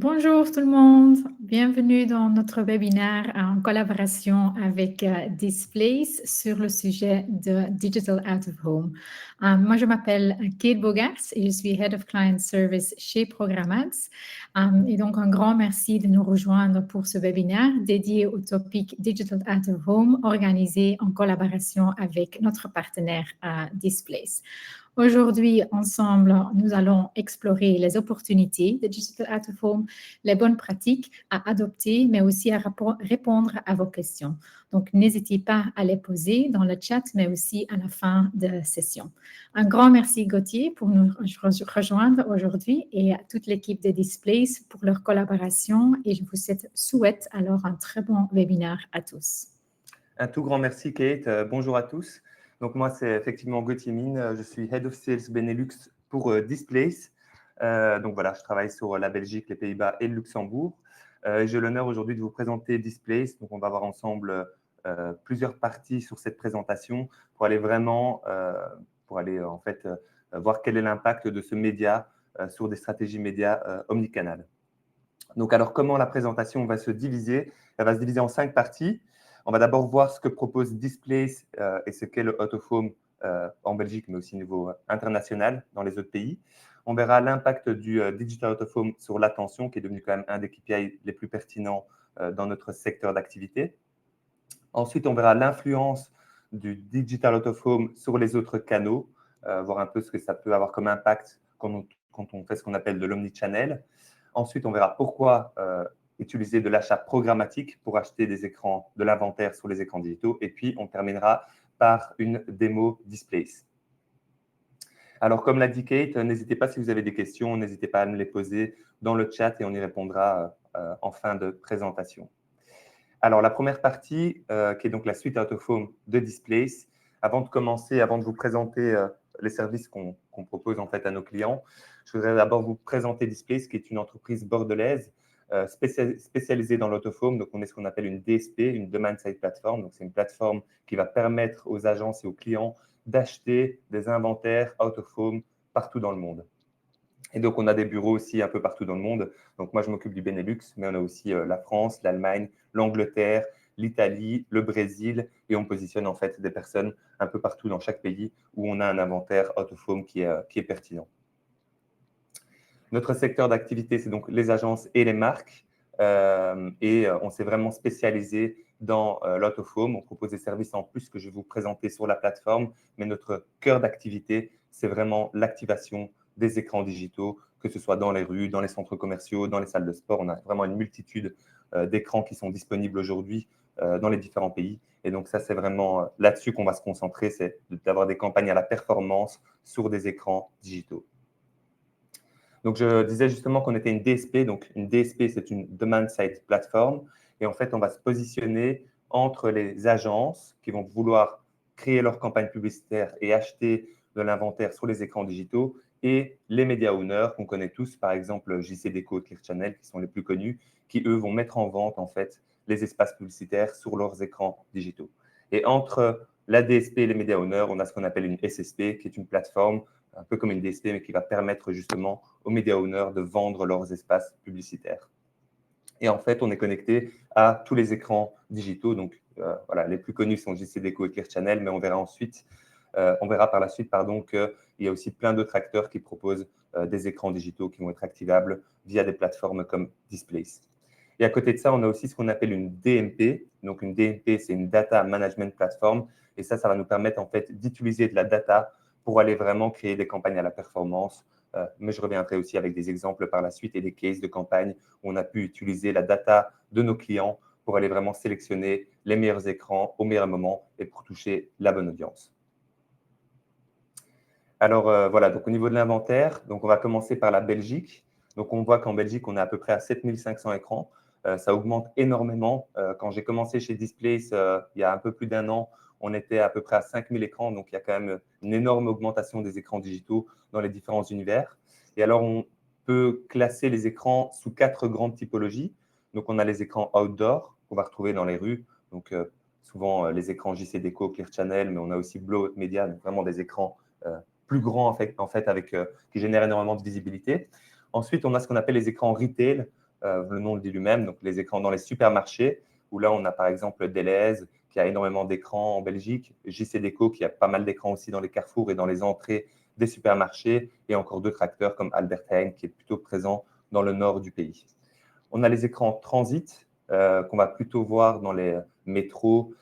Bonjour tout le monde, bienvenue dans notre webinaire en collaboration avec Displace sur le sujet de Digital Out of Home. Moi, je m'appelle Kate Bogart et je suis Head of Client Service chez Programmads. Et donc, un grand merci de nous rejoindre pour ce webinaire dédié au topic Digital Out of Home organisé en collaboration avec notre partenaire Displace. Aujourd'hui, ensemble, nous allons explorer les opportunités de Digital Out of Home, les bonnes pratiques à adopter, mais aussi à répondre à vos questions. Donc, n'hésitez pas à les poser dans le chat, mais aussi à la fin de la session. Un grand merci, Gauthier, pour nous rejoindre aujourd'hui et à toute l'équipe de Displace pour leur collaboration. Et je vous souhaite alors un très bon webinaire à tous. Un tout grand merci, Kate. Bonjour à tous. Donc, moi, c'est effectivement Gauthier Mine. Je suis Head of Sales Benelux pour Displace. Donc, voilà, je travaille sur la Belgique, les Pays-Bas et le Luxembourg. J'ai l'honneur aujourd'hui de vous présenter Displace. Donc, on va voir ensemble plusieurs parties sur cette présentation pour aller vraiment, voir quel est l'impact de ce média sur des stratégies médias omnicanales. Donc, alors, comment la présentation va se diviser? Elle va se diviser en 5 parties. On va d'abord voir ce que propose Displace et ce qu'est le Out of Home en Belgique, mais aussi au niveau international dans les autres pays. On verra l'impact du Digital Out of Home sur l'attention, qui est devenu quand même un des KPI les plus pertinents dans notre secteur d'activité. Ensuite, on verra l'influence du Digital Out of Home sur les autres canaux, voir un peu ce que ça peut avoir comme impact quand on fait ce qu'on appelle de l'omnichannel. Ensuite, on verra pourquoi utiliser de l'achat programmatique pour acheter des écrans, de l'inventaire sur les écrans digitaux. Et puis, on terminera par une démo Displace. Alors, comme l'a dit Kate, n'hésitez pas si vous avez des questions, n'hésitez pas à me les poser dans le chat et on y répondra en fin de présentation. Alors, la première partie, qui est donc la suite Out of Home de Displace. Avant de commencer, avant de vous présenter les services qu'on propose en fait à nos clients, je voudrais d'abord vous présenter Displace, qui est une entreprise bordelaise spécialisée dans l'out of home. Donc, on est ce qu'on appelle une DSP, une Demand Side Platform. Donc, c'est une plateforme qui va permettre aux agences et aux clients d'acheter des inventaires out of home partout dans le monde. Et donc, on a des bureaux aussi un peu partout dans le monde. Donc, moi, je m'occupe du Benelux, mais on a aussi la France, l'Allemagne, l'Angleterre, l'Italie, le Brésil. Et on positionne en fait des personnes un peu partout dans chaque pays où on a un inventaire out of home qui est pertinent. Notre secteur d'activité, c'est donc les agences et les marques. On s'est vraiment spécialisé dans l'out of home. On propose des services en plus que je vais vous présenter sur la plateforme. Mais notre cœur d'activité, c'est vraiment l'activation des écrans digitaux, que ce soit dans les rues, dans les centres commerciaux, dans les salles de sport. On a vraiment une multitude d'écrans qui sont disponibles aujourd'hui dans les différents pays. Et donc, ça, c'est vraiment là-dessus qu'on va se concentrer, c'est d'avoir des campagnes à la performance sur des écrans digitaux. Donc, je disais justement qu'on était une DSP. Donc, une DSP, c'est une Demand Side Platform. Et en fait, on va se positionner entre les agences qui vont vouloir créer leur campagne publicitaire et acheter de l'inventaire sur les écrans digitaux et les média owners qu'on connaît tous, par exemple JCDecaux, Clear Channel, qui sont les plus connus, qui, eux, vont mettre en vente, en fait, les espaces publicitaires sur leurs écrans digitaux. Et entre la DSP et les média owners, on a ce qu'on appelle une SSP, qui est une plateforme un peu comme une DSP, mais qui va permettre justement aux média owners de vendre leurs espaces publicitaires. Et en fait, on est connecté à tous les écrans digitaux. Donc, voilà, les plus connus sont JCDecaux et Clear Channel, mais on verra par la suite qu'il y a aussi plein d'autres acteurs qui proposent des écrans digitaux qui vont être activables via des plateformes comme Displace. Et à côté de ça, on a aussi ce qu'on appelle une DMP. Donc, une DMP, c'est une Data Management Platform. Et ça va nous permettre en fait d'utiliser de la data pour aller vraiment créer des campagnes à la performance. Mais je reviendrai aussi avec des exemples par la suite et des cases de campagne où on a pu utiliser la data de nos clients pour aller vraiment sélectionner les meilleurs écrans au meilleur moment et pour toucher la bonne audience. Alors, voilà, donc au niveau de l'inventaire, donc on va commencer par la Belgique. Donc, on voit qu'en Belgique, on est à peu près à 7500 écrans. Ça augmente énormément. Quand j'ai commencé chez Displace, il y a un peu plus d'un an, on était à peu près à 5000 écrans. Donc, il y a quand même une énorme augmentation des écrans digitaux dans les différents univers. Et alors, on peut classer les écrans sous 4 grandes typologies. Donc, on a les écrans outdoor qu'on va retrouver dans les rues. Donc, souvent, les écrans JCDecaux, Clear Channel, mais on a aussi Blowout Media, donc vraiment des écrans plus grands, qui génèrent énormément de visibilité. Ensuite, on a ce qu'on appelle les écrans retail. le nom le dit lui-même, donc les écrans dans les supermarchés, où là, on a par exemple Delhaize, qui a énormément d'écrans en Belgique, JCDecaux, qui a pas mal d'écrans aussi dans les carrefours et dans les entrées des supermarchés, et encore d'autres acteurs comme Albert Heijn, qui est plutôt présent dans le nord du pays. On a les écrans transit, qu'on va plutôt voir dans les métros,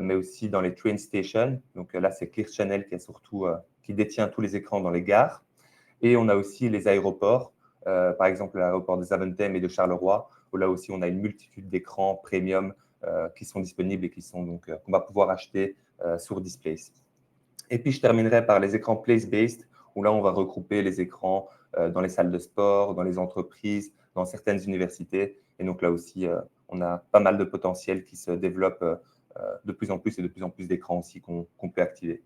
mais aussi dans les train stations. Donc là, c'est Clear Channel qui détient tous les écrans dans les gares. Et on a aussi les aéroports, par exemple l'aéroport de Zaventem et de Charleroi, où là aussi on a une multitude d'écrans premium qui sont disponibles et qu'on va pouvoir acheter sur Displace. Et puis je terminerai par les écrans place-based, où là on va regrouper les écrans dans les salles de sport, dans les entreprises, dans certaines universités. Et donc là aussi, on a pas mal de potentiel qui se développe de plus en plus et de plus en plus d'écrans aussi qu'on peut activer.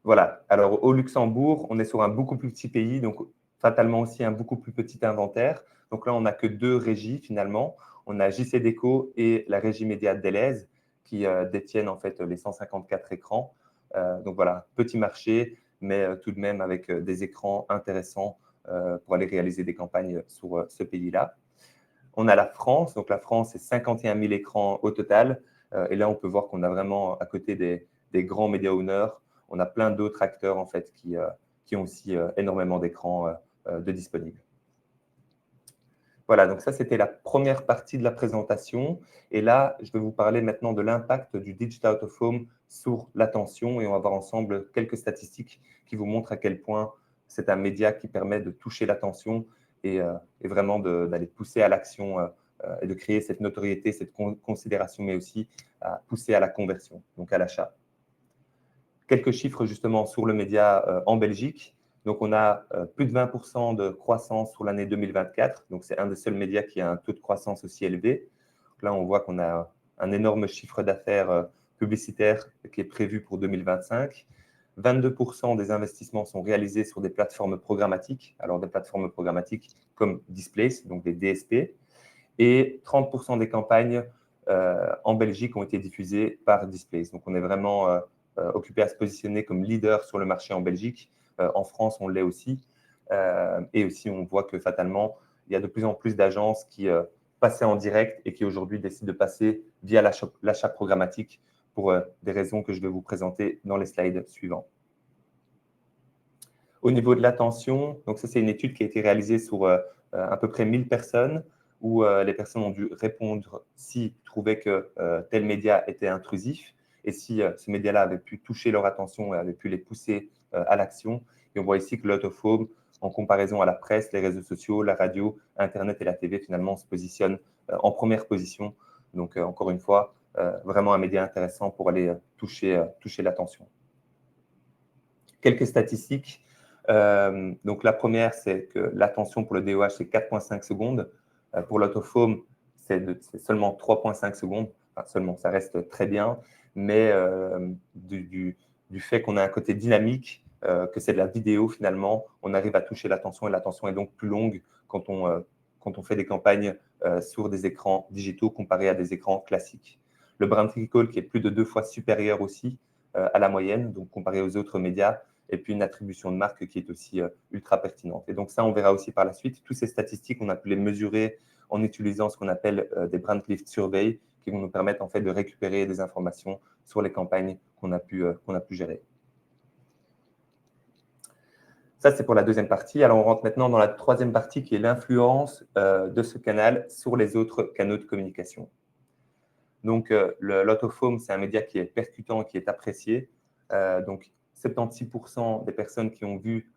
Voilà. Alors, au Luxembourg, on est sur un beaucoup plus petit pays, donc fatalement aussi un beaucoup plus petit inventaire. Donc là, on n'a que 2 régies finalement. On a JCDecaux et la régie média Delhaize qui détiennent en fait les 154 écrans. Donc voilà, petit marché, mais tout de même avec des écrans intéressants pour aller réaliser des campagnes sur ce pays-là. On a la France. Donc la France, c'est 51 000 écrans au total. Et là, on peut voir qu'on a vraiment, à côté des grands média owners, on a plein d'autres acteurs en fait qui ont aussi énormément d'écrans de disponibles. Voilà, donc ça, c'était la première partie de la présentation. Et là, je vais vous parler maintenant de l'impact du Digital Out of Home sur l'attention. Et on va voir ensemble quelques statistiques qui vous montrent à quel point c'est un média qui permet de toucher l'attention et vraiment d'aller pousser à l'action et de créer cette notoriété, cette considération, mais aussi à pousser à la conversion, donc à l'achat. Quelques chiffres justement sur le média en Belgique. Donc, on a plus de 20% de croissance sur l'année 2024. Donc, c'est un des seuls médias qui a un taux de croissance aussi élevé. Donc là, on voit qu'on a un énorme chiffre d'affaires publicitaire qui est prévu pour 2025. 22% des investissements sont réalisés sur des plateformes programmatiques. Alors, des plateformes programmatiques comme Displace, donc des DSP. Et 30% des campagnes en Belgique ont été diffusées par Displace. Donc, on est vraiment occupé à se positionner comme leader sur le marché en Belgique. En France, on l'est aussi. Et aussi, on voit que fatalement, il y a de plus en plus d'agences qui passaient en direct et qui aujourd'hui décident de passer via l'achat programmatique pour des raisons que je vais vous présenter dans les slides suivants. Au niveau de l'attention, donc ça, c'est une étude qui a été réalisée sur à peu près 1000 personnes où les personnes ont dû répondre s'ils trouvaient que tel média était intrusif et si ce média-là avait pu toucher leur attention et avait pu les pousser à l'action. Et on voit ici que l'out of home, en comparaison à la presse, les réseaux sociaux, la radio, Internet et la TV, finalement, se positionne en première position. Donc, encore une fois, vraiment un média intéressant pour aller toucher l'attention. Quelques statistiques. Donc, la première, c'est que l'attention pour le DOH, c'est 4,5 secondes. Pour l'out of home, c'est seulement 3,5 secondes. Enfin, seulement, ça reste très bien. Mais du fait qu'on a un côté dynamique, que c'est de la vidéo finalement, on arrive à toucher l'attention et l'attention est donc plus longue quand on fait des campagnes sur des écrans digitaux comparés à des écrans classiques. Le brand recall qui est plus de 2 fois supérieur aussi à la moyenne, donc comparé aux autres médias, et puis une attribution de marque qui est aussi ultra pertinente. Et donc ça, on verra aussi par la suite. Toutes ces statistiques, on a pu les mesurer en utilisant ce qu'on appelle des brand lift surveys qui vont nous permettre en fait de récupérer des informations sur les campagnes qu'on a pu gérer. Ça, c'est pour la deuxième partie. Alors, on rentre maintenant dans la troisième partie qui est l'influence de ce canal sur les autres canaux de communication. Donc, l'out of home, c'est un média qui est percutant, qui est apprécié. Donc, 76% des personnes qui ont vu,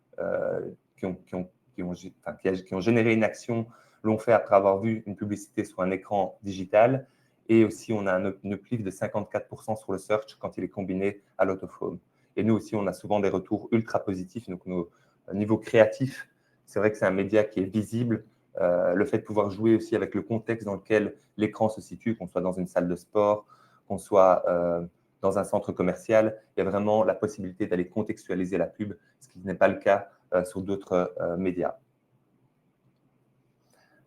qui ont généré une action l'ont fait après avoir vu une publicité sur un écran digital. Et aussi, on a un uplift de 54% sur le search quand il est combiné à l'out of home. Et nous aussi, on a souvent des retours ultra positifs. Donc, au niveau créatif, c'est vrai que c'est un média qui est visible. Le fait de pouvoir jouer aussi avec le contexte dans lequel l'écran se situe, qu'on soit dans une salle de sport, qu'on soit dans un centre commercial, il y a vraiment la possibilité d'aller contextualiser la pub, ce qui n'est pas le cas sur d'autres médias.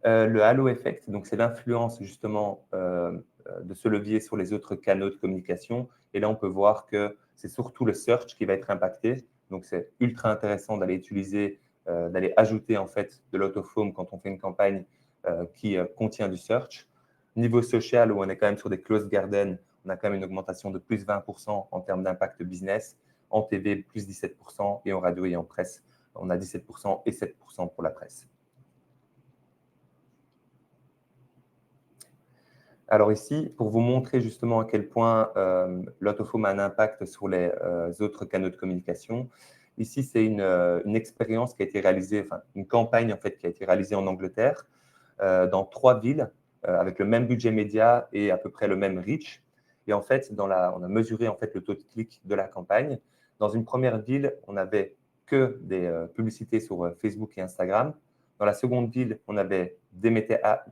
Le halo effect, donc c'est l'influence justement de ce levier sur les autres canaux de communication. Et là, on peut voir que c'est surtout le search qui va être impacté. Donc, c'est ultra intéressant d'aller utiliser d'aller ajouter en fait de l'autofome quand on fait une campagne qui contient du search. Niveau social, où on est quand même sur des closed garden, on a quand même une augmentation de plus 20% en termes d'impact business. En TV, plus 17%, et en radio et en presse, on a 17% et 7% pour la presse. Alors ici, pour vous montrer justement à quel point l'autofome a un impact sur les autres canaux de communication, ici, c'est une expérience qui a été réalisée, enfin une campagne en fait qui a été réalisée en Angleterre, dans 3 villes, avec le même budget média et à peu près le même reach. Et en fait, on a mesuré en fait le taux de clic de la campagne. Dans une première ville, on n'avait que des publicités sur Facebook et Instagram. Dans la seconde ville, on avait des meta-ads,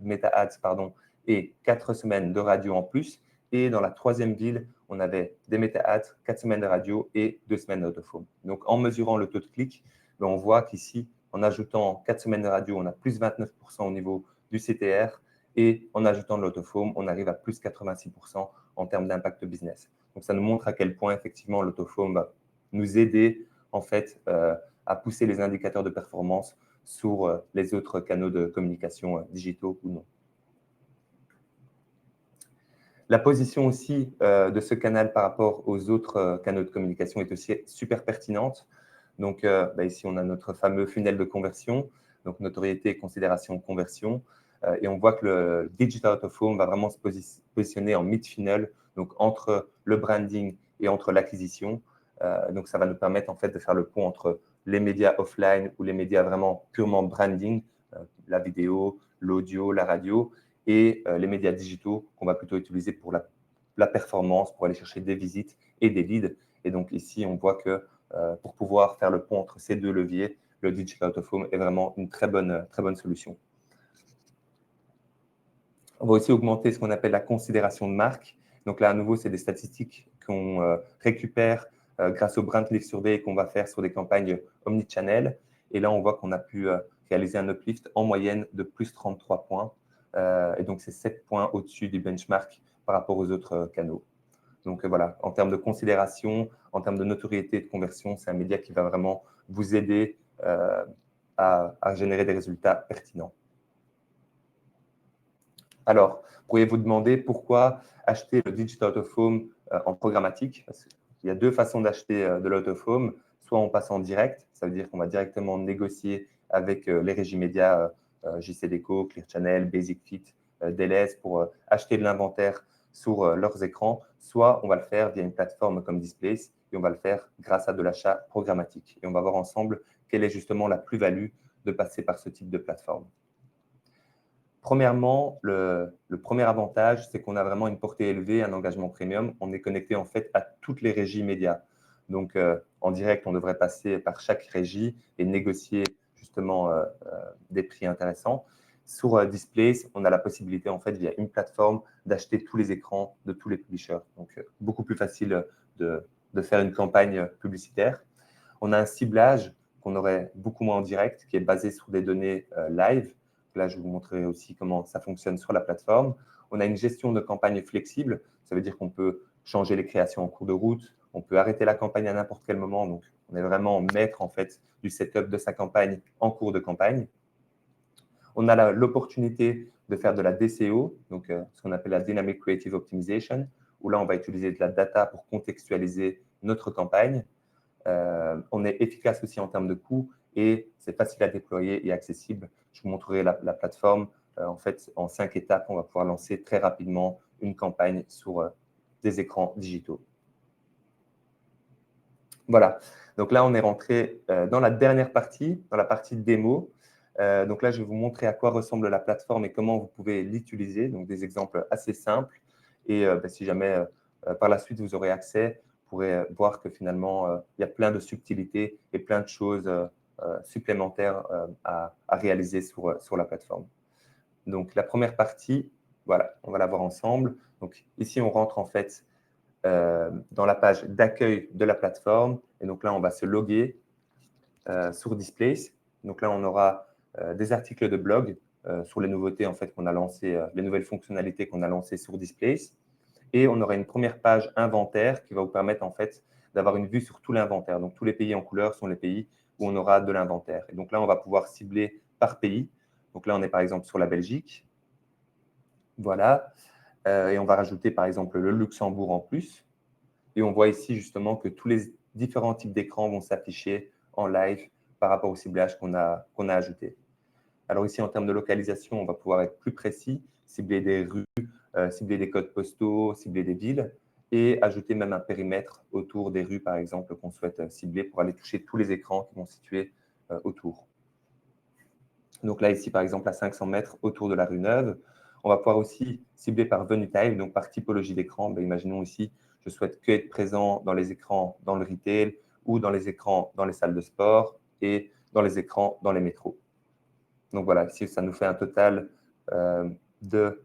et 4 semaines de radio en plus. Et dans la troisième ville, on avait des meta-ads, 4 semaines de radio et 2 semaines d'autofome. Donc, en mesurant le taux de clic, on voit qu'ici, en ajoutant 4 semaines de radio, on a plus 29% au niveau du CTR. Et en ajoutant de l'autofome, on arrive à plus 86% en termes d'impact business. Donc, ça nous montre à quel point, effectivement, l'autofome va nous aider, en fait, à pousser les indicateurs de performance sur les autres canaux de communication digitaux ou non. La position aussi de ce canal par rapport aux autres canaux de communication est aussi super pertinente. Donc, ici, on a notre fameux funnel de conversion, donc notoriété, considération, conversion. Et on voit que le Digital Out of Home va vraiment se positionner en mid-funnel, donc entre le branding et entre l'acquisition. Donc, ça va nous permettre en fait de faire le pont entre les médias offline ou les médias vraiment purement branding, la vidéo, l'audio, la radio, et les médias digitaux qu'on va plutôt utiliser pour la performance, pour aller chercher des visites et des leads. Et donc ici, on voit que pour pouvoir faire le pont entre ces deux leviers, le Digital Out of Home est vraiment une très bonne solution. On va aussi augmenter ce qu'on appelle la considération de marque. Donc là, à nouveau, c'est des statistiques qu'on récupère grâce au Brand Lift Survey qu'on va faire sur des campagnes omnichannel. Et là, on voit qu'on a pu réaliser un uplift en moyenne de plus 33 points. Et donc, c'est 7 points au-dessus du benchmark par rapport aux autres canaux. Donc voilà, en termes de considération, en termes de notoriété et de conversion, c'est un média qui va vraiment vous aider à générer des résultats pertinents. Alors, pourriez-vous demander pourquoi acheter le Digital Out of Home en programmatique? Parce qu'il y a deux façons d'acheter de l'Out of Home. Soit on passe en direct, ça veut dire qu'on va directement négocier avec les régies médias JCDecaux, Clear Channel, Basic Fit, DLS pour acheter de l'inventaire sur leurs écrans. Soit on va le faire via une plateforme comme Displace et on va le faire grâce à de l'achat programmatique. Et on va voir ensemble quelle est justement la plus-value de passer par ce type de plateforme. Premièrement, le premier avantage, c'est qu'on a vraiment une portée élevée, un engagement premium. On est connecté en fait à toutes les régies médias. Donc, en direct, on devrait passer par chaque régie et négocier justement des prix intéressants. Sur Displace, on a la possibilité en fait via une plateforme d'acheter tous les écrans de tous les publishers. Donc, beaucoup plus facile de faire une campagne publicitaire. On a un ciblage qu'on aurait beaucoup moins en direct, qui est basé sur des données live. Là, je vais vous montrer aussi comment ça fonctionne sur la plateforme. On a une gestion de campagne flexible. Ça veut dire qu'on peut changer les créations en cours de route. On peut arrêter la campagne à n'importe quel moment. Donc, on est vraiment maître en fait du setup de sa campagne en cours de campagne. On a l'opportunité de faire de la DCO, donc ce qu'on appelle la Dynamic Creative Optimization, où là, on va utiliser de la data pour contextualiser notre campagne. On est efficace aussi en termes de coûts et c'est facile à déployer et accessible. Je vous montrerai la plateforme. En fait, en 5 étapes, on va pouvoir lancer très rapidement une campagne sur des écrans digitaux. Voilà. Donc là, on est rentré dans la dernière partie, dans la partie démo. Donc là, je vais vous montrer à quoi ressemble la plateforme et comment vous pouvez l'utiliser. Donc, des exemples assez simples. Et si jamais, par la suite, vous aurez accès, vous pourrez voir que finalement, il y a plein de subtilités et plein de choses supplémentaires à réaliser sur la plateforme. Donc, la première partie, voilà, on va la voir ensemble. Donc, ici, on rentre en fait dans la page d'accueil de la plateforme. Et donc là, on va se loguer sur Displace. Donc là, on aura des articles de blog sur les nouveautés en fait, qu'on a lancées, les nouvelles fonctionnalités qu'on a lancées sur Displace. Et on aura une première page inventaire qui va vous permettre en fait d'avoir une vue sur tout l'inventaire. Donc, tous les pays en couleur sont les pays où on aura de l'inventaire. Et donc là, on va pouvoir cibler par pays. Donc là, on est par exemple sur la Belgique. Voilà. Et on va rajouter par exemple le Luxembourg en plus. Et on voit ici justement que tous les différents types d'écrans vont s'afficher en live par rapport au ciblage qu'on a ajouté. Alors ici, en termes de localisation, on va pouvoir être plus précis, cibler des rues, cibler des codes postaux, cibler des villes et ajouter même un périmètre autour des rues, par exemple, qu'on souhaite cibler pour aller toucher tous les écrans qui vont se situer autour. Donc là, ici, par exemple, à 500 mètres autour de la rue Neuve. On va pouvoir aussi cibler par venue type, donc par typologie d'écran. Ben, imaginons ici, je souhaite que être présent dans les écrans dans le retail ou dans les écrans dans les salles de sport et dans les écrans dans les métros. Donc voilà, ici, ça nous fait un total de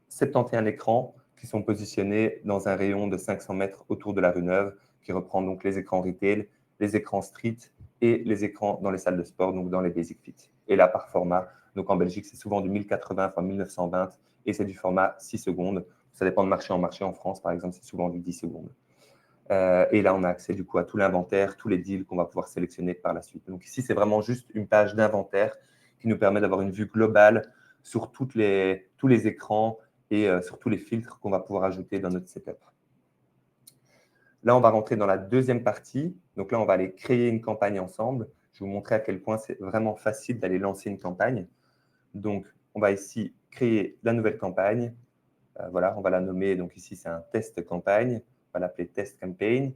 71 écrans qui sont positionnés dans un rayon de 500 mètres autour de la rue Neuve, qui reprend donc les écrans retail, les écrans street et les écrans dans les salles de sport, donc dans les Basic Fit. Et là, par format, donc en Belgique, c'est souvent du 1080 x 1920 et c'est du format 6 secondes. Ça dépend de marché en marché. En France, par exemple, c'est souvent du 10 secondes. Et là, on a accès du coup à tout l'inventaire, tous les deals qu'on va pouvoir sélectionner par la suite. Donc ici, c'est vraiment juste une page d'inventaire qui nous permet d'avoir une vue globale sur tous les écrans et sur tous les filtres qu'on va pouvoir ajouter dans notre setup. Là, on va rentrer dans la deuxième partie. Donc là, on va aller créer une campagne ensemble. Je vais vous montrer à quel point c'est vraiment facile d'aller lancer une campagne. Donc, on va ici créer la nouvelle campagne. Voilà, on va la nommer. Donc ici, c'est un test campagne. On va l'appeler test campaign.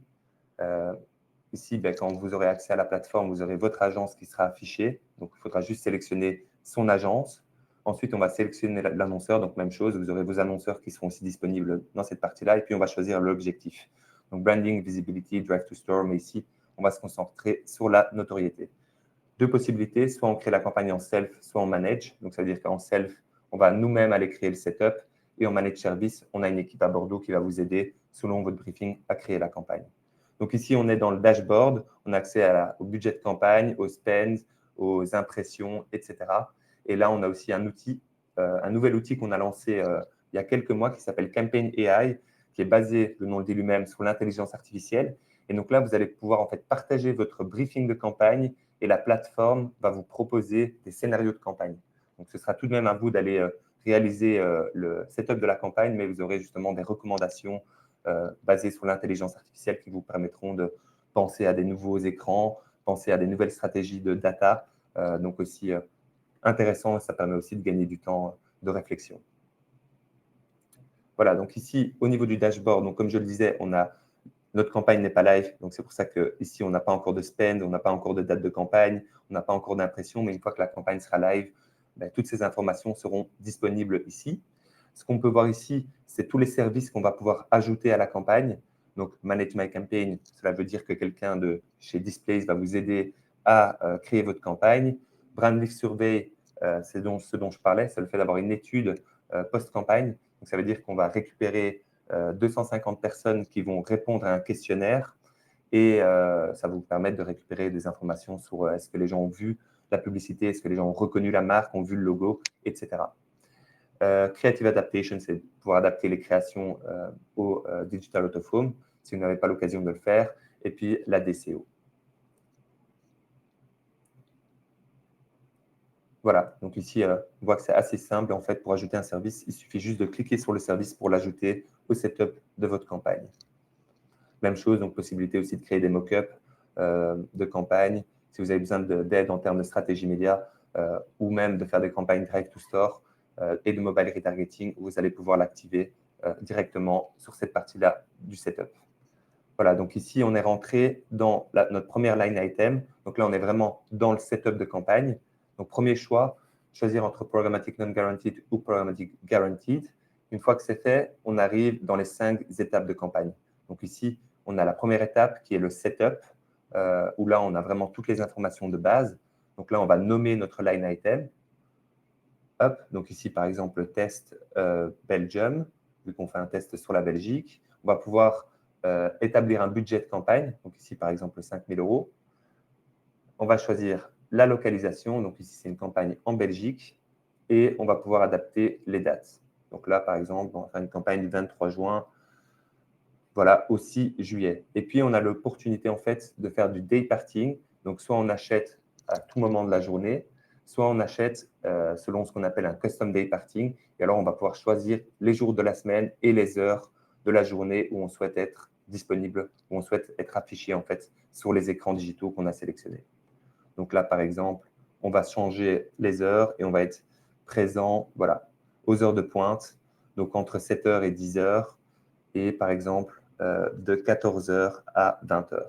Ici, quand vous aurez accès à la plateforme, vous aurez votre agence qui sera affichée. Donc, il faudra juste sélectionner son agence. Ensuite, on va sélectionner l'annonceur. Donc, même chose, vous aurez vos annonceurs qui seront aussi disponibles dans cette partie-là. Et puis, on va choisir l'objectif. Donc, branding, visibility, drive to store. Mais ici, on va se concentrer sur la notoriété. Deux possibilités, soit on crée la campagne en self, soit en manage. Donc, ça veut dire qu'en self, on va nous-mêmes aller créer le setup. Et en manage service, on a une équipe à Bordeaux qui va vous aider, selon votre briefing, à créer la campagne. Donc ici, on est dans le dashboard. On a accès au budget de campagne, aux spends, aux impressions, etc. Et là, on a aussi un nouvel outil qu'on a lancé il y a quelques mois qui s'appelle Campaign AI, qui est basé, le nom le dit lui-même, sur l'intelligence artificielle. Et donc là, vous allez pouvoir en fait partager votre briefing de campagne et la plateforme va vous proposer des scénarios de campagne. Donc, ce sera tout de même à vous d'aller réaliser le setup de la campagne, mais vous aurez justement des recommandations basées sur l'intelligence artificielle qui vous permettront de penser à des nouveaux écrans, penser à des nouvelles stratégies de data. Donc aussi intéressant, et ça permet aussi de gagner du temps de réflexion. Voilà, donc ici, au niveau du dashboard, donc comme je le disais, notre campagne n'est pas live, donc c'est pour ça qu'ici, on n'a pas encore de spend, on n'a pas encore de date de campagne, on n'a pas encore d'impression, mais une fois que la campagne sera live, toutes ces informations seront disponibles ici. Ce qu'on peut voir ici, c'est tous les services qu'on va pouvoir ajouter à la campagne. Donc, Manage My Campaign, cela veut dire que quelqu'un de chez Displays va vous aider à créer votre campagne. Brand Lift Survey, c'est ce dont je parlais, c'est le fait d'avoir une étude post-campagne. Donc, ça veut dire qu'on va récupérer 250 personnes qui vont répondre à un questionnaire et ça va vous permettre de récupérer des informations sur est-ce que les gens ont vu la publicité, est-ce que les gens ont reconnu la marque, ont vu le logo, etc. Creative Adaptation, c'est pouvoir adapter les créations au Digital Out of Home, si vous n'avez pas l'occasion de le faire. Et puis, la DCO. Voilà, donc ici, on voit que c'est assez simple. En fait, pour ajouter un service, il suffit juste de cliquer sur le service pour l'ajouter au setup de votre campagne. Même chose, donc possibilité aussi de créer des mock-ups de campagne. Si vous avez besoin d'aide en termes de stratégie média ou même de faire des campagnes Drive to Store et de mobile retargeting, vous allez pouvoir l'activer directement sur cette partie-là du setup. Voilà, donc ici, on est rentré dans notre première line item. Donc là, on est vraiment dans le setup de campagne. Donc, premier choix, choisir entre Programmatic Non-Guaranteed ou Programmatic Guaranteed. Une fois que c'est fait, on arrive dans les 5 étapes de campagne. Donc ici, on a la première étape qui est le setup, où là, on a vraiment toutes les informations de base. Donc là, on va nommer notre line item. Hop, donc ici, par exemple, test Belgium, vu qu'on fait un test sur la Belgique. On va pouvoir établir un budget de campagne. Donc ici, par exemple, 5 000 €. On va choisir la localisation. Donc ici, c'est une campagne en Belgique. Et on va pouvoir adapter les dates. Donc là, par exemple, on va faire une campagne du 23 juin. voilà, aussi juillet. Et puis, on a l'opportunité, en fait, de faire du day partying. Donc, soit on achète à tout moment de la journée, soit on achète selon ce qu'on appelle un custom day partying. Et alors, on va pouvoir choisir les jours de la semaine et les heures de la journée où on souhaite être disponible, où on souhaite être affiché, en fait, sur les écrans digitaux qu'on a sélectionnés. Donc là, par exemple, on va changer les heures et on va être présent, voilà, aux heures de pointe, donc entre 7h et 10h, et par exemple, de 14h à 20h.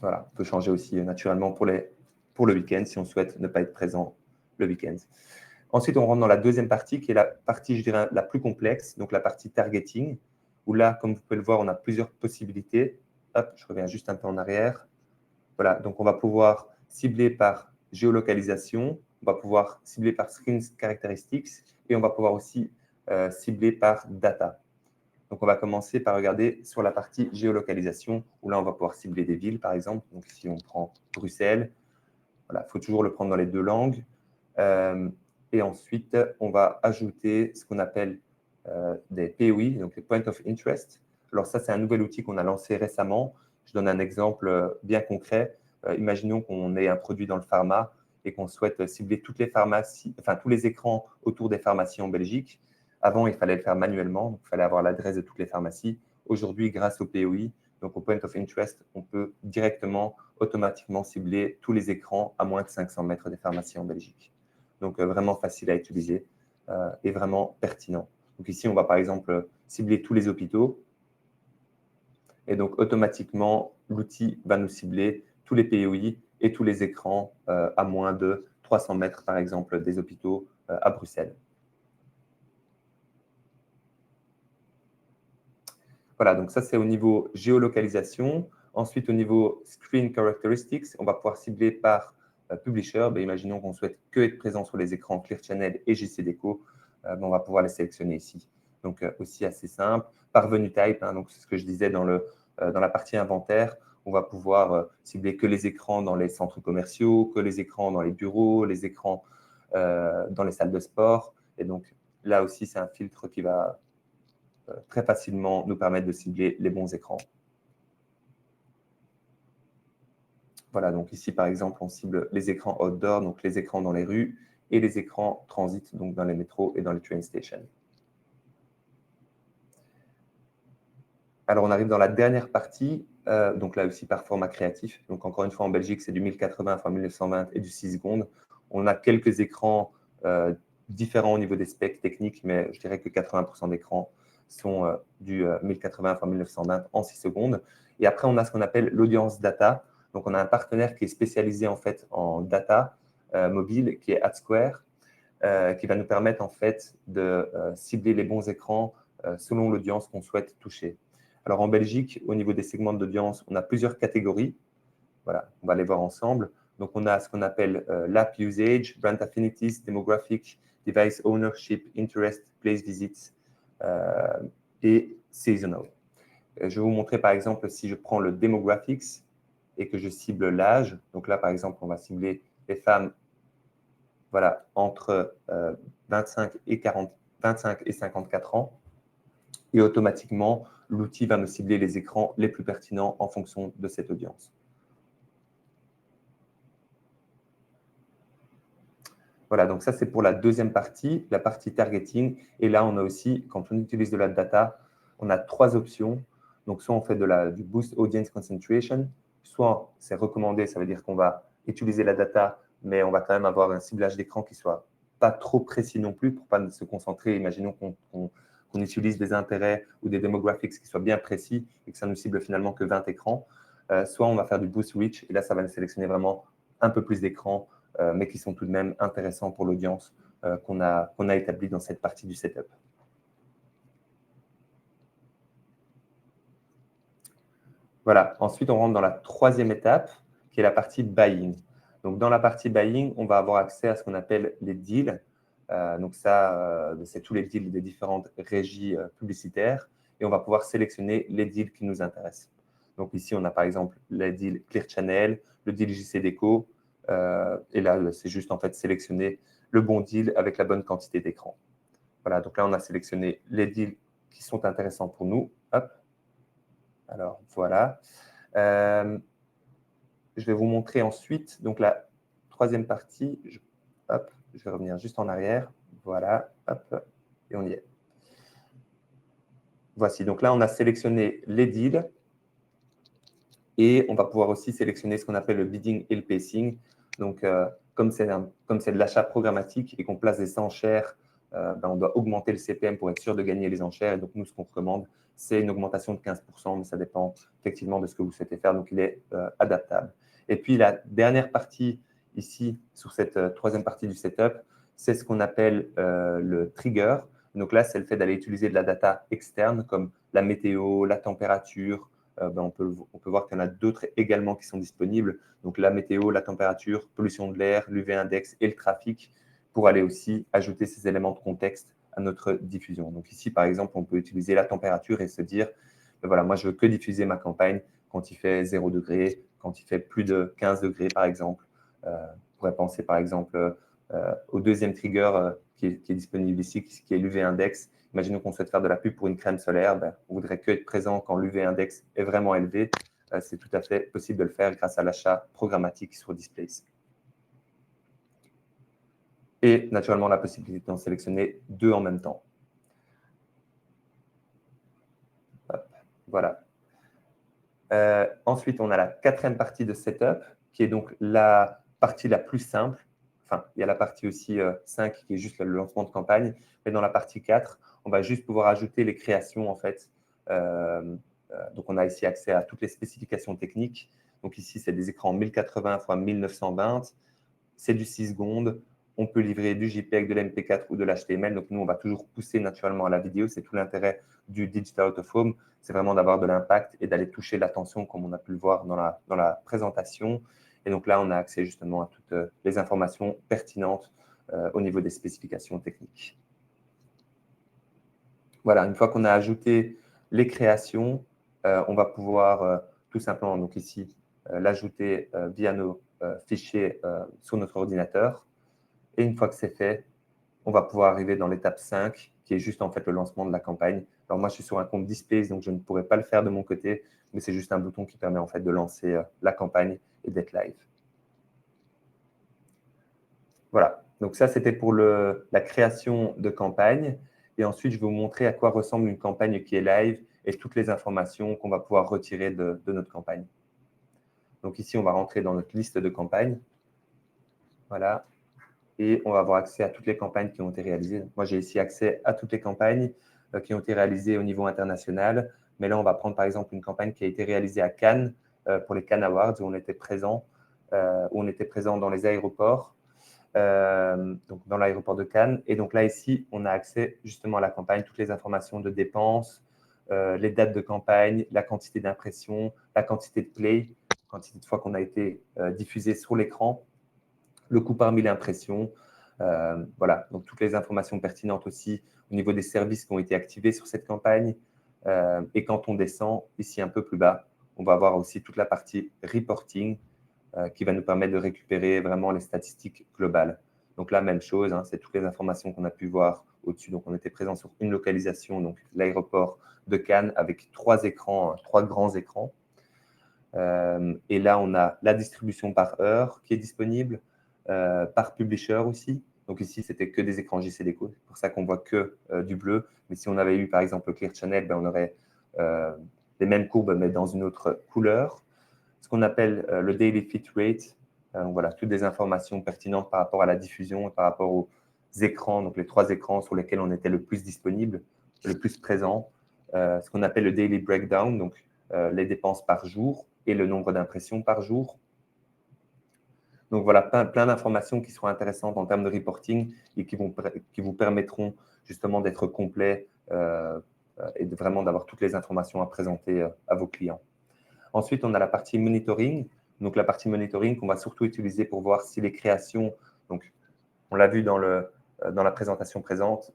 Voilà, on peut changer aussi naturellement pour le week-end si on souhaite ne pas être présent le week-end. Ensuite, on rentre dans la deuxième partie qui est la partie, je dirais, la plus complexe, donc la partie targeting, où là, comme vous pouvez le voir, on a plusieurs possibilités. Hop, je reviens juste un peu en arrière. Voilà, donc on va pouvoir cibler par géolocalisation, on va pouvoir cibler par screen characteristics et on va pouvoir aussi cibler par data. Donc, on va commencer par regarder sur la partie géolocalisation, où là, on va pouvoir cibler des villes, par exemple. Donc, ici, on prend Bruxelles. Voilà, il faut toujours le prendre dans les deux langues. Et ensuite, on va ajouter ce qu'on appelle des POI, donc les Point of Interest. Alors, ça, c'est un nouvel outil qu'on a lancé récemment. Je donne un exemple bien concret. Imaginons qu'on ait un produit dans le pharma et qu'on souhaite cibler toutes les pharmacies, enfin tous les écrans autour des pharmacies en Belgique. Avant, il fallait le faire manuellement, donc il fallait avoir l'adresse de toutes les pharmacies. Aujourd'hui, grâce au POI, donc au Point of Interest, on peut directement, automatiquement cibler tous les écrans à moins de 500 mètres des pharmacies en Belgique. Donc, vraiment facile à utiliser et vraiment pertinent. Donc ici, on va par exemple cibler tous les hôpitaux. Et donc, automatiquement, l'outil va nous cibler tous les POI et tous les écrans à moins de 300 mètres, par exemple, des hôpitaux à Bruxelles. Voilà, donc ça, c'est au niveau géolocalisation. Ensuite, au niveau screen characteristics, on va pouvoir cibler par publisher. Imaginons qu'on souhaite que être présent sur les écrans Clear Channel et JCDecaux. On va pouvoir les sélectionner ici. Donc, aussi assez simple. Par venue type, donc c'est ce que je disais dans la partie inventaire, on va pouvoir cibler que les écrans dans les centres commerciaux, que les écrans dans les bureaux, les écrans dans les salles de sport. Et donc, là aussi, c'est un filtre qui va très facilement nous permettre de cibler les bons écrans. Voilà, donc ici, par exemple, on cible les écrans outdoor, donc les écrans dans les rues, et les écrans transit, donc dans les métros et dans les train stations. Alors, on arrive dans la dernière partie, donc là aussi par format créatif. Donc, encore une fois, en Belgique, c'est du 1080 x 1920 et du 6 secondes. On a quelques écrans différents au niveau des specs techniques, mais je dirais que 80% d'écrans sont du 1080 x 1920 en 6 secondes. Et après, on a ce qu'on appelle l'audience data. Donc, on a un partenaire qui est spécialisé en fait en data mobile, qui est AdSquare, qui va nous permettre en fait de cibler les bons écrans selon l'audience qu'on souhaite toucher. Alors, en Belgique, au niveau des segments d'audience, on a plusieurs catégories. Voilà, on va les voir ensemble. Donc, on a ce qu'on appelle l'app usage, brand affinities, demographic, device ownership, interest, place visits et seasonal. Je vais vous montrer, par exemple, si je prends le demographics et que je cible l'âge. Donc là, par exemple, on va cibler les femmes voilà, entre 25 et 54 ans. Et automatiquement, l'outil va me cibler les écrans les plus pertinents en fonction de cette audience. Voilà, donc ça, c'est pour la deuxième partie, la partie targeting. Et là, on a aussi, quand on utilise de la data, on a trois options. Donc, soit on fait du Boost Audience Concentration, soit c'est recommandé, ça veut dire qu'on va utiliser la data, mais on va quand même avoir un ciblage d'écran qui ne soit pas trop précis non plus pour ne pas se concentrer. Imaginons qu'on utilise des intérêts ou des demographics qui soient bien précis et que ça ne cible finalement que 20 écrans. Soit on va faire du Boost Reach, et là, ça va nous sélectionner vraiment un peu plus d'écrans, mais qui sont tout de même intéressants pour l'audience qu'on a établie dans cette partie du setup. Voilà, ensuite on rentre dans la troisième étape, qui est la partie buying. Donc dans la partie buying, on va avoir accès à ce qu'on appelle les deals. Donc ça, c'est tous les deals des différentes régies publicitaires, et on va pouvoir sélectionner les deals qui nous intéressent. Donc ici, on a par exemple les deals Clear Channel, le deal JCDecaux, et là, c'est juste en fait sélectionner le bon deal avec la bonne quantité d'écran. Voilà, donc là, on a sélectionné les deals qui sont intéressants pour nous. Hop. Alors, voilà. Je vais vous montrer ensuite, donc la troisième partie. Hop, je vais revenir juste en arrière. Voilà, hop, et on y est. Voici, donc là, on a sélectionné les deals et on va pouvoir aussi sélectionner ce qu'on appelle le bidding et le pacing. Donc, comme c'est de l'achat programmatique et qu'on place des enchères, on doit augmenter le CPM pour être sûr de gagner les enchères. Et donc, nous, ce qu'on recommande, c'est une augmentation de 15%, mais ça dépend effectivement de ce que vous souhaitez faire. Donc, il est adaptable. Et puis, la dernière partie ici, sur cette troisième partie du setup, c'est ce qu'on appelle le trigger. Donc là, c'est le fait d'aller utiliser de la data externe comme la météo, la température. On peut voir qu'il y en a d'autres également qui sont disponibles. Donc la météo, la température, pollution de l'air, l'UV index et le trafic pour aller aussi ajouter ces éléments de contexte à notre diffusion. Donc ici, par exemple, on peut utiliser la température et se dire, voilà, moi, je veux que diffuser ma campagne quand il fait 0 degré, quand il fait plus de 15 degrés, par exemple. On pourrait penser, par exemple, au deuxième trigger qui est disponible ici, qui est l'UV index. Imaginons qu'on souhaite faire de la pub pour une crème solaire. On voudrait que être présent quand l'UV index est vraiment élevé. C'est tout à fait possible de le faire grâce à l'achat programmatique sur Displays. Et naturellement, la possibilité d'en sélectionner 2 en même temps. Hop, voilà. Ensuite, on a la quatrième partie de setup, qui est donc la partie la plus simple. Enfin, il y a la partie aussi 5 qui est juste le lancement de campagne. Mais dans la partie 4, on va juste pouvoir ajouter les créations, en fait. Donc, on a ici accès à toutes les spécifications techniques. Donc, ici, c'est des écrans 1080 x 1920. C'est du 6 secondes. On peut livrer du JPEG, de l'MP4 ou de l'HTML. Donc, nous, on va toujours pousser naturellement à la vidéo. C'est tout l'intérêt du Digital Out of Home. C'est vraiment d'avoir de l'impact et d'aller toucher l'attention, comme on a pu le voir dans la présentation. Et donc là, on a accès justement à toutes les informations pertinentes au niveau des spécifications techniques. Voilà, une fois qu'on a ajouté les créations, on va pouvoir tout simplement, donc ici, l'ajouter via nos fichiers sur notre ordinateur. Et une fois que c'est fait, on va pouvoir arriver dans l'étape 5, qui est juste en fait le lancement de la campagne. Alors moi, je suis sur un compte Displays, donc je ne pourrais pas le faire de mon côté, mais c'est juste un bouton qui permet en fait de lancer la campagne et d'être live. Voilà, donc ça, c'était pour la création de campagne. Et ensuite, je vais vous montrer à quoi ressemble une campagne qui est live et toutes les informations qu'on va pouvoir retirer de notre campagne. Donc ici, on va rentrer dans notre liste de campagnes. Voilà. Et on va avoir accès à toutes les campagnes qui ont été réalisées. Moi, j'ai ici accès à toutes les campagnes qui ont été réalisées au niveau international. Mais là, on va prendre par exemple une campagne qui a été réalisée à Cannes pour les Cannes Awards, où on était présent dans les aéroports, donc dans l'aéroport de Cannes. Et donc là, ici, on a accès justement à la campagne, toutes les informations de dépenses, les dates de campagne, la quantité d'impressions, la quantité de play, la quantité de fois qu'on a été diffusé sur l'écran, le coût par 1000 impressions. Voilà, donc toutes les informations pertinentes aussi au niveau des services qui ont été activés sur cette campagne. Et quand on descend ici un peu plus bas, on va avoir aussi toute la partie reporting qui va nous permettre de récupérer vraiment les statistiques globales. Donc là, même chose, hein, c'est toutes les informations qu'on a pu voir au-dessus. Donc on était présent sur une localisation, donc l'aéroport de Cannes avec 3 écrans, 3 grands écrans. Et là, on a la distribution par heure qui est disponible, par publisher aussi. Donc ici, c'était que des écrans JC Deco. C'est pour ça qu'on voit que du bleu. Mais si on avait eu, par exemple, Clear Channel, on aurait les mêmes courbes, mais dans une autre couleur. Ce qu'on appelle le Daily Fit Rate. Voilà, toutes des informations pertinentes par rapport à la diffusion et par rapport aux écrans, donc les 3 écrans sur lesquels on était le plus disponible, le plus présent. Ce qu'on appelle le Daily Breakdown, donc les dépenses par jour et le nombre d'impressions par jour. Donc voilà, plein d'informations qui seront intéressantes en termes de reporting et qui vous permettront justement d'être complet et vraiment d'avoir toutes les informations à présenter à vos clients. Ensuite, on a la partie monitoring. Donc la partie monitoring qu'on va surtout utiliser pour voir si les créations, donc on l'a vu dans la présentation précédente,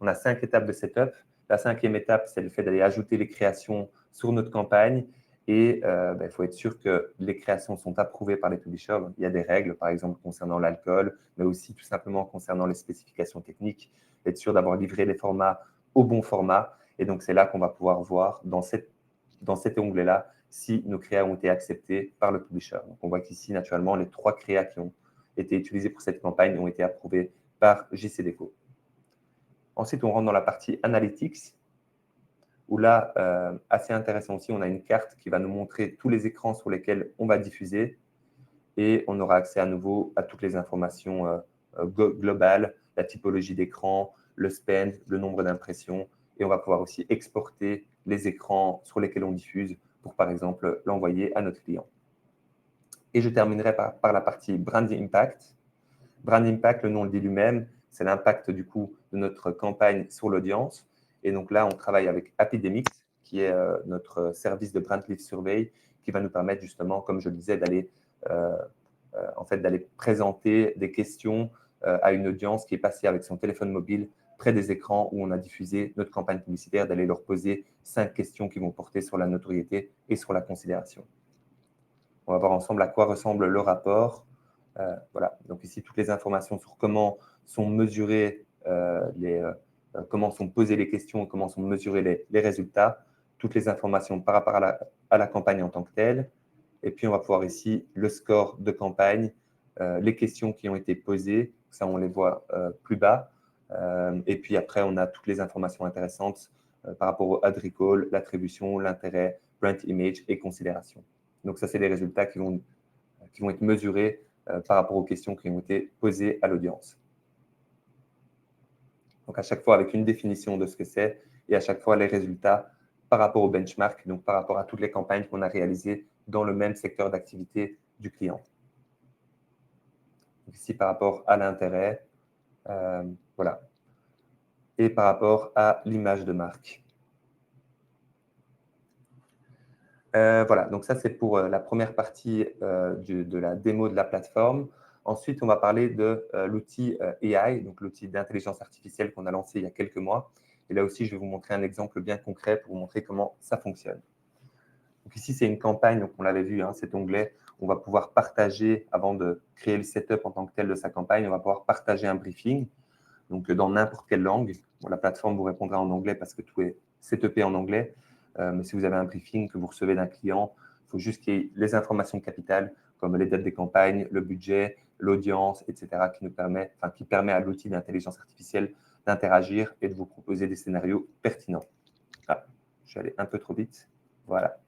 on a 5 étapes de setup. La 5e étape, c'est le fait d'aller ajouter les créations sur notre campagne. Et il faut être sûr que les créations sont approuvées par les publishers. Il y a des règles, par exemple, concernant l'alcool, mais aussi tout simplement concernant les spécifications techniques. être sûr d'avoir livré les formats au bon format. Et donc, c'est là qu'on va pouvoir voir dans cet onglet-là si nos créas ont été acceptés par le publisher. Donc, on voit qu'ici, naturellement, les 3 créas qui ont été utilisés pour cette campagne ont été approuvés par JCDecaux. Ensuite, on rentre dans la partie Analytics, où là, assez intéressant aussi, on a une carte qui va nous montrer tous les écrans sur lesquels on va diffuser et on aura accès à nouveau à toutes les informations globales, la typologie d'écran, le spend, le nombre d'impressions et on va pouvoir aussi exporter les écrans sur lesquels on diffuse pour, par exemple, l'envoyer à notre client. Et je terminerai par la partie Brand Impact. Brand Impact, le nom le dit lui-même, c'est l'impact du coup de notre campagne sur l'audience. Et donc là, on travaille avec Apidemix, qui est notre service de Brand Lift Survey, qui va nous permettre justement, comme je le disais, d'aller présenter des questions à une audience qui est passée avec son téléphone mobile près des écrans où on a diffusé notre campagne publicitaire, d'aller leur poser 5 questions qui vont porter sur la notoriété et sur la considération. On va voir ensemble à quoi ressemble le rapport. Voilà, donc ici, toutes les informations sur comment sont mesurées comment sont posées les questions, comment sont mesurés les résultats, toutes les informations par rapport à la campagne en tant que telle. Et puis, on va pouvoir ici le score de campagne, les questions qui ont été posées, ça, on les voit plus bas. Et puis après, on a toutes les informations intéressantes par rapport au ad recall, l'attribution, l'intérêt, brand image et considération. Donc, ça, c'est les résultats qui vont être mesurés par rapport aux questions qui ont été posées à l'audience. Donc, à chaque fois, avec une définition de ce que c'est et à chaque fois, les résultats par rapport au benchmark, donc par rapport à toutes les campagnes qu'on a réalisées dans le même secteur d'activité du client. Donc, ici, par rapport à l'intérêt, voilà. Et par rapport à l'image de marque. Voilà, donc ça, c'est pour la première partie de la démo de la plateforme. Ensuite, on va parler de l'outil AI, donc l'outil d'intelligence artificielle qu'on a lancé il y a quelques mois. Et là aussi, je vais vous montrer un exemple bien concret pour vous montrer comment ça fonctionne. Donc ici, c'est une campagne, donc on l'avait vu, hein, cet onglet, on va pouvoir partager, avant de créer le setup en tant que tel de sa campagne, on va pouvoir partager un briefing, donc dans n'importe quelle langue. Bon, la plateforme vous répondra en anglais parce que tout est setupé en anglais. Mais si vous avez un briefing que vous recevez d'un client, il faut juste qu'il y ait les informations capitales, comme les dates des campagnes, le budget, l'audience, etc., qui permet à l'outil d'intelligence artificielle d'interagir et de vous proposer des scénarios pertinents. Ah, je suis allé un peu trop vite. Voilà.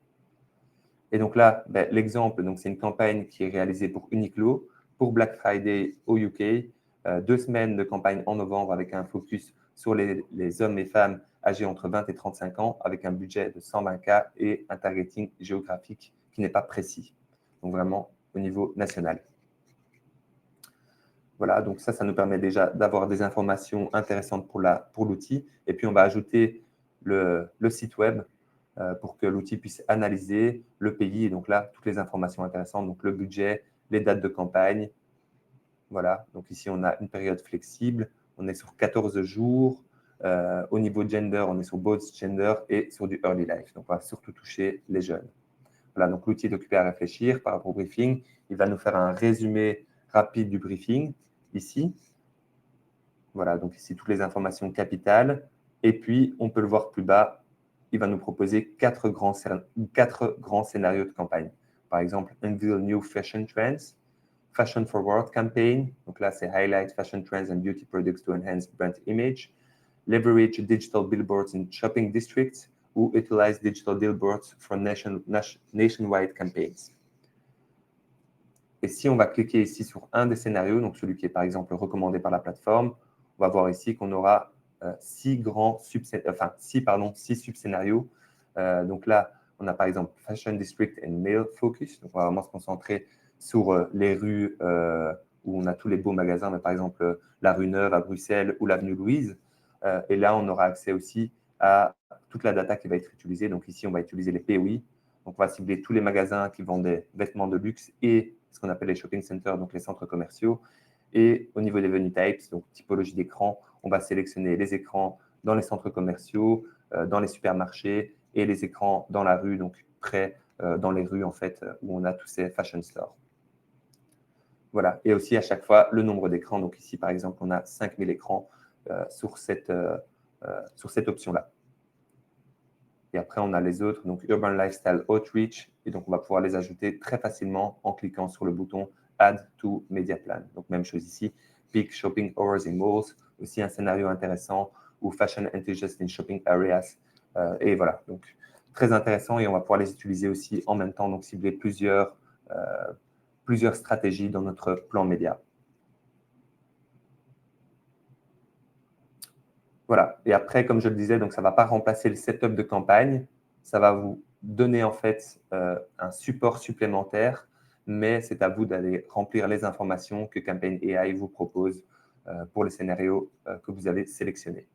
Et donc là, l'exemple, c'est une campagne qui est réalisée pour Uniqlo, pour Black Friday au UK, 2 semaines de campagne en novembre avec un focus sur les hommes et femmes âgés entre 20 et 35 ans, avec un budget de 120K et un targeting géographique qui n'est pas précis. Donc vraiment au niveau national. Voilà, donc ça nous permet déjà d'avoir des informations intéressantes pour l'outil. Et puis, on va ajouter le site web pour que l'outil puisse analyser le pays. Et donc là, toutes les informations intéressantes, donc le budget, les dates de campagne. Voilà, donc ici, on a une période flexible. On est sur 14 jours. Au niveau gender, on est sur both gender et sur du early life. Donc, on va surtout toucher les jeunes. Voilà, donc l'outil est occupé à réfléchir par rapport au briefing. Il va nous faire un résumé rapide du briefing ici. Voilà, donc ici, toutes les informations capitales. Et puis, on peut le voir plus bas, il va nous proposer 4 grands scénarios de campagne. Par exemple, Unveil New Fashion Trends, Fashion Forward Campaign. Donc là, c'est Highlight Fashion Trends and Beauty Products to Enhance Brand Image. Leverage Digital Billboards in Shopping Districts ou Utilize Digital Billboards for Nationwide Campaigns. Et si on va cliquer ici sur un des scénarios, donc celui qui est par exemple recommandé par la plateforme, on va voir ici qu'on aura 6 sub-scénarios. Donc là, on a par exemple Fashion District and Male Focus. Donc on va vraiment se concentrer sur les rues où on a tous les beaux magasins, mais par exemple la rue Neuve à Bruxelles ou l'avenue Louise. Et là, on aura accès aussi à toute la data qui va être utilisée. Donc ici, on va utiliser les POI. Donc on va cibler tous les magasins qui vendent des vêtements de luxe et ce qu'on appelle les shopping centers, donc les centres commerciaux. Et au niveau des venue types, donc typologie d'écran, on va sélectionner les écrans dans les centres commerciaux, dans les supermarchés et les écrans dans la rue, donc près dans les rues en fait, où on a tous ces fashion stores. Voilà, et aussi à chaque fois le nombre d'écrans. Donc ici, par exemple, on a 5000 écrans sur cette option-là. Et après, on a les autres, donc Urban Lifestyle Outreach, et donc on va pouvoir les ajouter très facilement en cliquant sur le bouton Add to Media Plan. Donc même chose ici, Peak Shopping Hours in Malls, aussi un scénario intéressant, ou Fashion Enthusiast in Shopping Areas. Et voilà, donc très intéressant, et on va pouvoir les utiliser aussi en même temps, donc cibler plusieurs stratégies dans notre plan média. Voilà, et après, comme je le disais, donc ça ne va pas remplacer le setup de campagne, ça va vous donner en fait un support supplémentaire, mais c'est à vous d'aller remplir les informations que Campaign AI vous propose pour les scénarios que vous avez sélectionnés.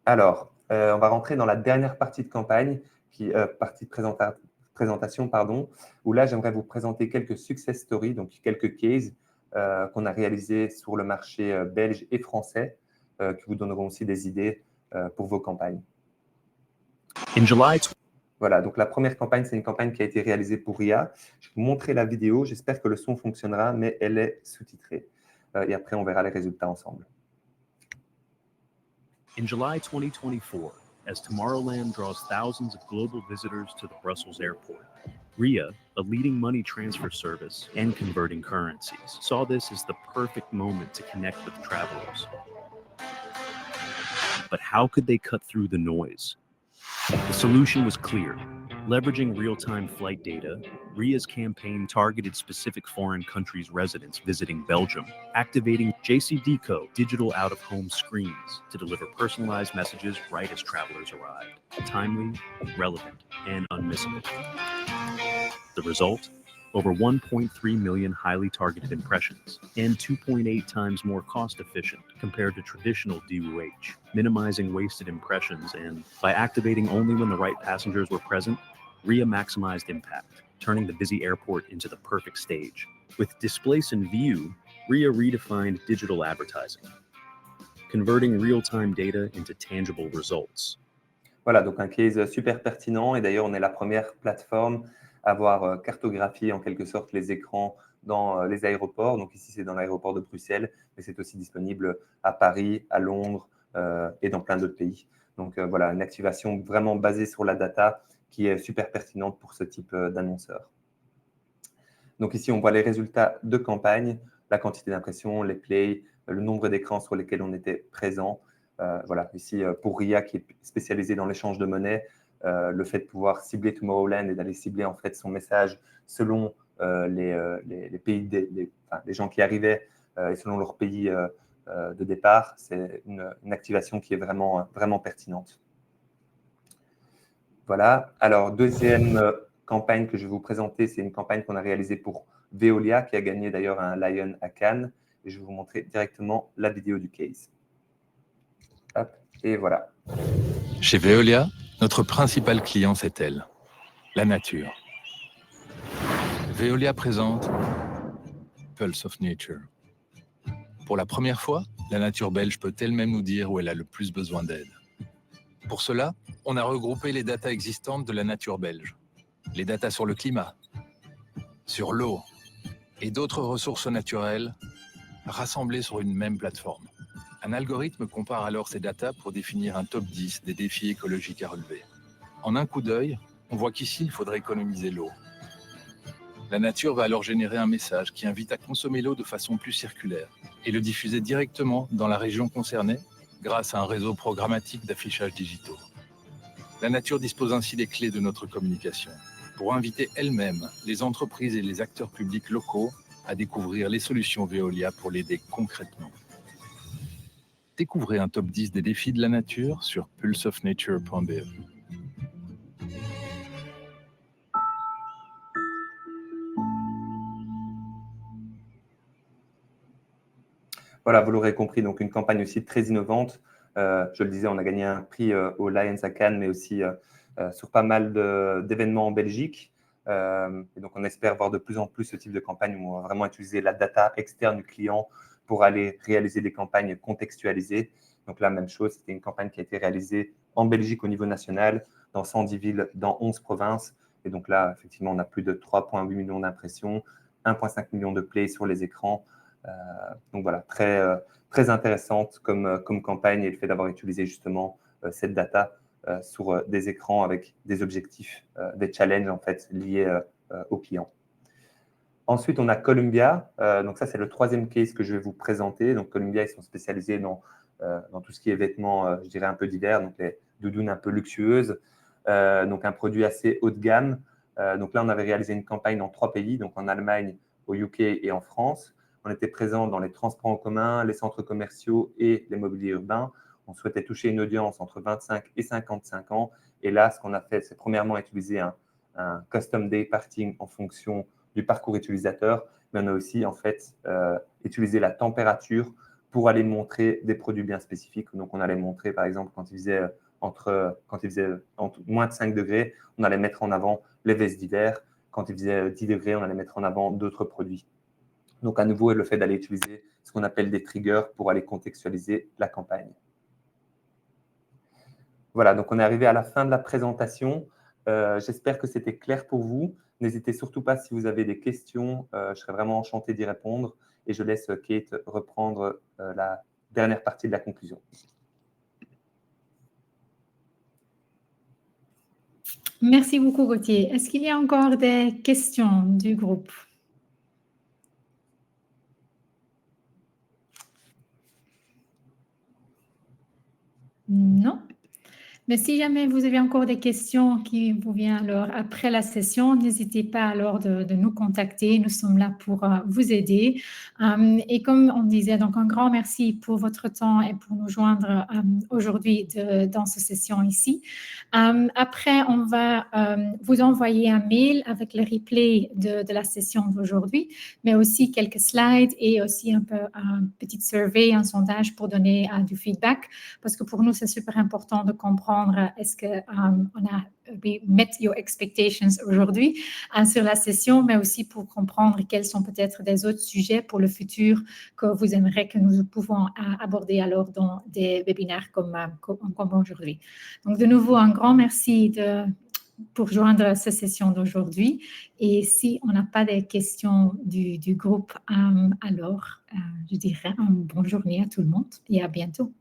Alors, on va rentrer dans la dernière partie de campagne, partie de présentation, pardon, où là, j'aimerais vous présenter quelques success stories, donc quelques cases qu'on a réalisés sur le marché belge et français, qui vous donneront aussi des idées pour vos campagnes. Voilà, donc la première campagne, c'est une campagne qui a été réalisée pour RIA. Je vais vous montrer la vidéo, j'espère que le son fonctionnera, mais elle est sous-titrée. Et après, on verra les résultats ensemble. In July 2024, as Tomorrowland draws thousands of global visitors to the Brussels airport, RIA, a leading money transfer service and converting currencies, saw this as the perfect moment to connect with travelers. But how could they cut through the noise? The solution was clear. Leveraging real-time flight data, RIA's campaign targeted specific foreign countries' residents visiting Belgium, activating JCDecaux digital out-of-home screens to deliver personalized messages right as travelers arrived. Timely, relevant, and unmissable. The result? Over 1.3 million highly targeted impressions and 2.8 times more cost-efficient compared to traditional DOH, minimizing wasted impressions, and by activating only when the right passengers were present, RIA maximized impact, turning the busy airport into the perfect stage. With Displace in View, RIA redefined digital advertising, converting real-time data into tangible results. Voilà, donc un case super pertinent, et d'ailleurs, on est la première plateforme à avoir cartographié en quelque sorte les écrans dans les aéroports. Donc ici, c'est dans l'aéroport de Bruxelles, mais c'est aussi disponible à Paris, à Londres et dans plein d'autres pays. Donc voilà, une activation vraiment basée sur la data qui est super pertinente pour ce type d'annonceur. Donc ici, on voit les résultats de campagne, la quantité d'impressions, les plays, le nombre d'écrans sur lesquels on était présent. Voilà, ici, pour RIA, qui est spécialisé dans l'échange de monnaie, le fait de pouvoir cibler Tomorrowland et d'aller cibler en fait son message selon les pays, les gens qui arrivaient et selon leur pays de départ, c'est une activation qui est vraiment, vraiment pertinente. Voilà. Alors, deuxième campagne que je vais vous présenter, c'est une campagne qu'on a réalisée pour Veolia, qui a gagné d'ailleurs un Lion à Cannes. Et je vais vous montrer directement la vidéo du case. Hop, et voilà. Chez Veolia, notre principal client, c'est elle, la nature. Veolia présente Pulse of Nature. Pour la première fois, la nature belge peut elle-même nous dire où elle a le plus besoin d'aide. Pour cela, on a regroupé les datas existantes de la nature belge. Les datas sur le climat, sur l'eau et d'autres ressources naturelles rassemblées sur une même plateforme. Un algorithme compare alors ces datas pour définir un top 10 des défis écologiques à relever. En un coup d'œil, on voit qu'ici, il faudrait économiser l'eau. La nature va alors générer un message qui invite à consommer l'eau de façon plus circulaire et le diffuser directement dans la région concernée grâce à un réseau programmatique d'affichage digitaux. La nature dispose ainsi des clés de notre communication pour inviter elle-même les entreprises et les acteurs publics locaux à découvrir les solutions Veolia pour l'aider concrètement. Découvrez un top 10 des défis de la nature sur pulseofnature.be. Voilà, vous l'aurez compris, donc une campagne aussi très innovante. Je le disais, on a gagné un prix au Lions à Cannes, mais aussi sur pas mal d'événements en Belgique. Et donc, on espère voir de plus en plus ce type de campagne où on va vraiment utiliser la data externe du client pour aller réaliser des campagnes contextualisées. Donc là, même chose, c'était une campagne qui a été réalisée en Belgique au niveau national, dans 110 villes, dans 11 provinces. Et donc là, effectivement, on a plus de 3,8 millions d'impressions, 1,5 million de plays sur les écrans. Donc voilà, très intéressante comme campagne et le fait d'avoir utilisé justement cette data sur des écrans avec des objectifs, des challenges en fait liés aux clients. Ensuite, on a Columbia. Donc ça, c'est le troisième case que je vais vous présenter. Donc Columbia, ils sont spécialisés dans tout ce qui est vêtements, je dirais un peu divers, donc les doudounes un peu luxueuses. Donc un produit assez haut de gamme. Donc là, on avait réalisé une campagne dans 3 pays, donc en Allemagne, au UK et en France. On était présent dans les transports en commun, les centres commerciaux et les mobiliers urbains. On souhaitait toucher une audience entre 25 et 55 ans. Et là, ce qu'on a fait, c'est premièrement utiliser un custom day parting en fonction du parcours utilisateur, mais on a aussi en fait utilisé la température pour aller montrer des produits bien spécifiques. Donc, on allait montrer, par exemple, quand il faisait entre moins de 5 degrés, on allait mettre en avant les vestes d'hiver. Quand il faisait 10 degrés, on allait mettre en avant d'autres produits. Donc, à nouveau, le fait d'aller utiliser ce qu'on appelle des triggers pour aller contextualiser la campagne. Voilà, donc on est arrivé à la fin de la présentation. J'espère que c'était clair pour vous. N'hésitez surtout pas si vous avez des questions. Je serais vraiment enchanté d'y répondre. Et je laisse Kate reprendre la dernière partie de la conclusion. Merci beaucoup, Gauthier. Est-ce qu'il y a encore des questions du groupe? Non? Mais si jamais vous avez encore des questions qui vous viennent alors après la session, n'hésitez pas alors de nous contacter. Nous sommes là pour vous aider. Et comme on disait, donc un grand merci pour votre temps et pour nous joindre aujourd'hui dans cette session ici. Après, on va vous envoyer un mail avec le replay de la session d'aujourd'hui, mais aussi quelques slides et aussi un petit survey, un sondage pour donner du feedback, parce que pour nous, c'est super important de comprendre est-ce qu'on a met your expectations aujourd'hui sur la session, mais aussi pour comprendre quels sont peut-être des autres sujets pour le futur que vous aimeriez que nous pouvons aborder alors dans des webinaires comme aujourd'hui. Donc, de nouveau, un grand merci pour joindre cette session d'aujourd'hui. Et si on n'a pas de questions du groupe, alors je dirais une bonne journée à tout le monde et à bientôt.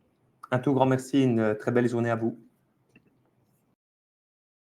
Un tout grand merci, une très belle journée à vous.